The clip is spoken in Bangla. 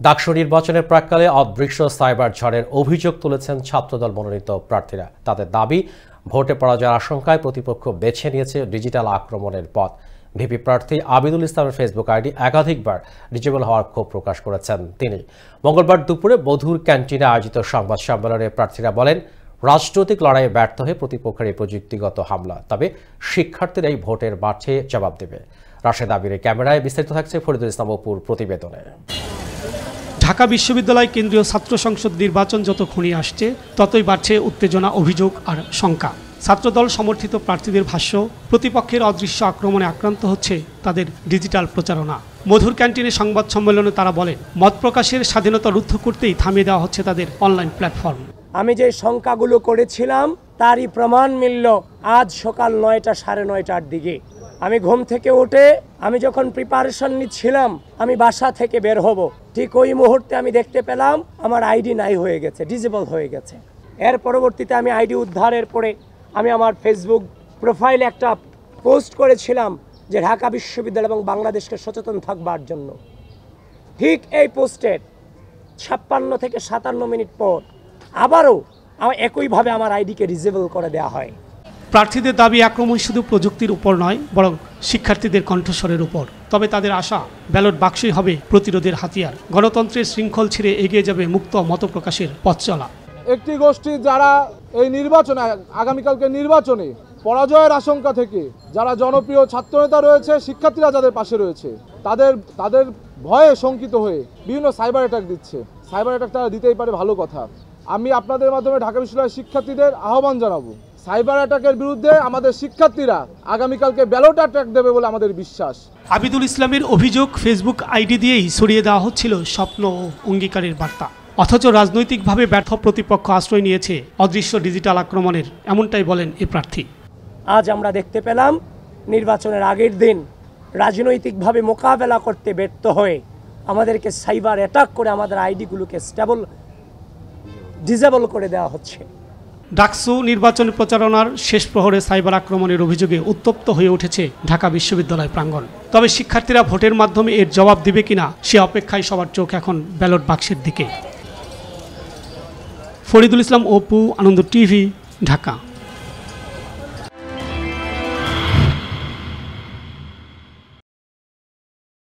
ডাকসু নির্বাচনের প্রাক্কালে অদৃশ্য সাইবার ঝড়ের অভিযোগ তুলেছেন ছাত্রদল মনোনীত প্রার্থীরা। তাদের দাবি, ভোটে পরাজয়ের আশঙ্কায় প্রতিপক্ষ বেছে নিয়েছে ডিজিটাল আক্রমণের পথ। ভিপি প্রার্থী আবিদুল ইসলামের ফেসবুক আইডি একাধিকবার ডিজেবল হওয়ার ক্ষোভ প্রকাশ করেছেন তিনি। মঙ্গলবার দুপুরে বধুর ক্যান্টিনে আয়োজিত সংবাদ সম্মেলনে প্রার্থীরা বলেন, রাজনৈতিক লড়াইয়ে ব্যর্থ হয়ে প্রতিপক্ষের এই প্রযুক্তিগত হামলা, তবে শিক্ষার্থীরা এই ভোটের মাঠে জবাব দেবে। রাশেদ আবিরের ক্যামেরায় বিস্তারিত থাকছে ফরিদুল ইসলাম অপুর প্রতিবেদনে। ঢাকা বিশ্ববিদ্যালয় কেন্দ্রীয় ছাত্র সংসদ নির্বাচন যত ঘনিয়ে আসছে, ততই বাড়ছে উত্তেজনা, অভিযোগ আর শঙ্কা। ছাত্রদল সমর্থিত প্রার্থীদের ভাষ্য, প্রতিপক্ষের অদৃশ্য আক্রমণে আক্রান্ত হচ্ছে তাদের ডিজিটাল প্রচারণা। মধুর ক্যান্টিনে সংবাদ সম্মেলনে তারা বলেন, মত প্রকাশের স্বাধীনতা রুদ্ধ করতেই থামিয়ে দেওয়া হচ্ছে তাদের অনলাইন প্ল্যাটফর্ম। আমি যে শঙ্কাগুলো করেছিলাম তারই প্রমাণ মিলল আজ সকাল 9টা সাড়ে 9টার দিকে। আমি ঘুম থেকে উঠে আমি যখন প্রিপারেশন নিচ্ছিলাম আমি বাসা থেকে বের হব, ঠিক ওই মুহূর্তে আমি দেখতে পেলাম আমার আইডি নাই হয়ে গেছে, ডিজেবল হয়ে গেছে। এর পরবর্তীতে আমি আইডি উদ্ধারের পরে আমি আমার ফেসবুক প্রোফাইলে একটা পোস্ট করেছিলাম যে ঢাকা বিশ্ববিদ্যালয় এবং বাংলাদেশকে সচেতন থাকবার জন্য। ঠিক এই পোস্টের 56 থেকে 57 মিনিট পর আবারও একইভাবে আমার আইডিকে ডিজেবল করে দেওয়া হয়। প্রার্থীদের দাবি, আক্রমণ শুধু প্রযুক্তির উপর নয়, বরং শিক্ষার্থীদের কণ্ঠস্বরের উপর। তবে তাদের আশা, ব্যালট বাক্সই হবে প্রতিরোধের হাতিয়ার। গণতন্ত্রের শৃঙ্খল ছিঁড়ে এগিয়ে যাবে মুক্ত মত প্রকাশের পথ চলা। একটি গোষ্ঠী যারা এই নির্বাচনে, আগামীকালকে নির্বাচনে পরাজয়ের আশঙ্কা থেকে যারা জনপ্রিয় ছাত্রনেতা রয়েছে, শিক্ষার্থীরা যাদের পাশে রয়েছে, তাদের ভয়ে শঙ্কিত হয়ে বিভিন্ন সাইবার অ্যাটাক দিচ্ছে। সাইবার অ্যাটাক তারা দিতেই পারে, ভালো কথা। আমি আপনাদের মাধ্যমে ঢাকা বিশ্ববিদ্যালয়ের শিক্ষার্থীদের আহ্বান জানাবো, সাইবার অ্যাটাকের বিরুদ্ধে আমাদের শিক্ষার্থীরা আগামীকালকে ব্যালট অ্যাটাক দেবে বলে আমাদের বিশ্বাস। আবিদুল ইসলামের অভিযোগ, ফেসবুক আইডি দিয়েই ছড়িয়ে দেওয়া হচ্ছিল স্বপ্ন ও অঙ্গীকারের বার্তা। অথচ রাজনৈতিকভাবে ব্যর্থ প্রতিপক্ষ আশ্রয় নিয়েছে অদৃশ্য ডিজিটাল আক্রমণের, এমনটাই বলেন এ প্রার্থী। আজ আমরা দেখতে পেলাম নির্বাচনের আগের দিন রাজনৈতিকভাবে মোকাবেলা করতে ব্যর্থ হয়ে আমাদেরকে সাইবার অ্যাটাক করে আমাদের আইডিগুলোকে ডিজেবল করে দেওয়া হচ্ছে। ডাকসু নির্বাচনী প্রচারণার শেষ প্রহরে সাইবার আক্রমণের অভিযোগে উত্তপ্ত হয়ে উঠেছে ঢাকা বিশ্ববিদ্যালয় প্রাঙ্গণ। তবে শিক্ষার্থীরা ভোটের মাধ্যমে এর জবাব দিবে কিনা সে অপেক্ষায় সবার চোখ এখন ব্যালট বাক্সের দিকে। ফরিদুল ইসলাম অপু, আনন্দ টিভি, ঢাকা।